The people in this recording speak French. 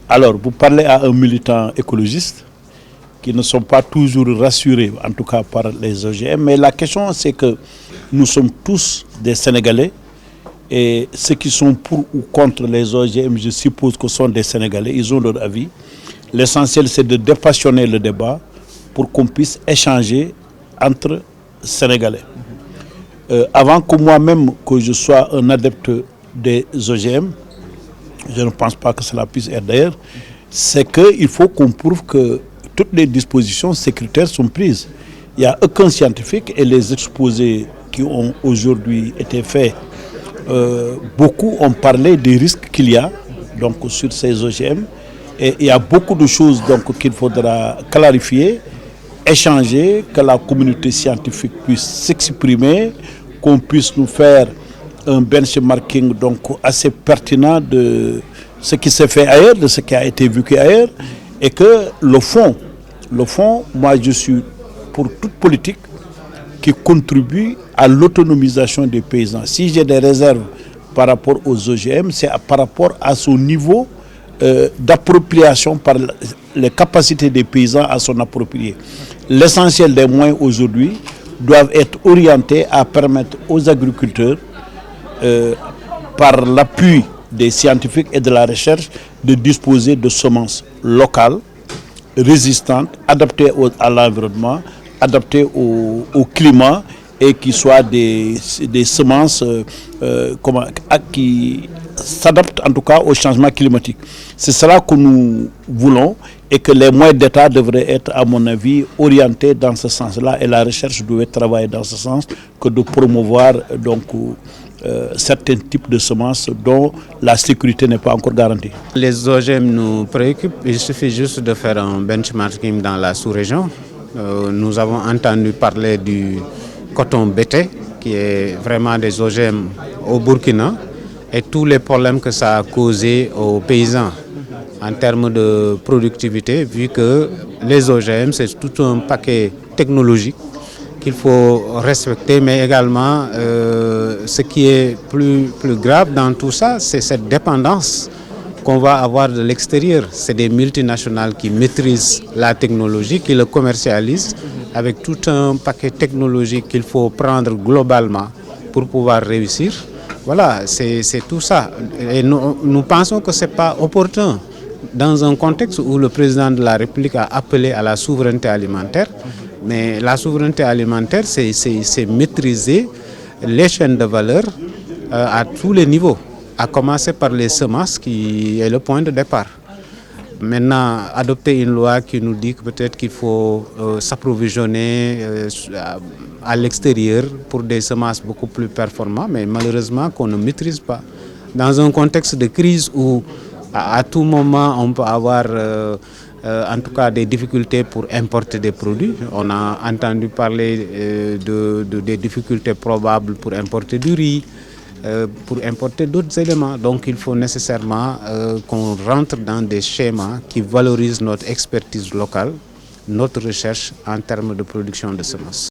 Alors, vous parlez à un militant écologiste qui ne sont pas toujours rassurés, en tout cas par les OGM. Mais la question, c'est que nous sommes tous des Sénégalais et ceux qui sont pour ou contre les OGM, je suppose que ce sont des Sénégalais, ils ont leur avis. L'essentiel, c'est de dépassionner le débat pour qu'on puisse échanger entre Sénégalais. Avant que moi-même, que je sois un adepte des OGM, je ne pense pas que cela puisse être d'ailleurs, c'est qu'il faut qu'on prouve que toutes les dispositions sécuritaires sont prises. Il n'y a aucun scientifique et les exposés qui ont aujourd'hui été faits, beaucoup ont parlé des risques qu'il y a donc, sur ces OGM. Et il y a beaucoup de choses qu'il faudra clarifier, échanger, que la communauté scientifique puisse s'exprimer, qu'on puisse nous faire un benchmarking assez pertinent de ce qui s'est fait ailleurs, de ce qui a été vécu ailleurs, et que le fond, moi je suis pour toute politique qui contribue à l'autonomisation des paysans. Si j'ai des réserves par rapport aux OGM, c'est par rapport à son niveau d'appropriation par les capacités des paysans à s'en approprier. L'essentiel des moyens aujourd'hui doivent être orientés à permettre aux agriculteurs, par l'appui des scientifiques et de la recherche, de disposer de semences locales, résistantes, adaptées à l'environnement, adaptées au climat et qui soient des semences qui s'adaptent en tout cas au changement climatique. C'est cela que nous voulons et que les moyens d'État devraient être, à mon avis, orientés dans ce sens-là et la recherche doit travailler dans ce sens que de promouvoir certains types de semences dont la sécurité n'est pas encore garantie. Les OGM nous préoccupent, il suffit juste de faire un benchmarking dans la sous-région. Nous avons entendu parler du coton bété, qui est vraiment des OGM au Burkina, et tous les problèmes que ça a causé aux paysans en termes de productivité, vu que les OGM, c'est tout un paquet technologique qu'il faut respecter, mais également ce qui est plus grave dans tout ça, c'est cette dépendance qu'on va avoir de l'extérieur. C'est des multinationales qui maîtrisent la technologie, qui le commercialisent avec tout un paquet technologique qu'il faut prendre globalement pour pouvoir réussir. Voilà, c'est tout ça. Et nous pensons que ce n'est pas opportun dans un contexte où le président de la République a appelé à la souveraineté alimentaire. Mais la souveraineté alimentaire, c'est maîtriser les chaînes de valeur à tous les niveaux, à commencer par les semences qui est le point de départ. Maintenant, adopter une loi qui nous dit que peut-être qu'il faut s'approvisionner à l'extérieur pour des semences beaucoup plus performantes, mais malheureusement qu'on ne maîtrise pas. Dans un contexte de crise où à tout moment on peut avoir en tout cas des difficultés pour importer des produits. On a entendu parler des difficultés probables pour importer du riz, pour importer d'autres éléments. Donc il faut nécessairement qu'on rentre dans des schémas qui valorisent notre expertise locale, notre recherche en termes de production de semences.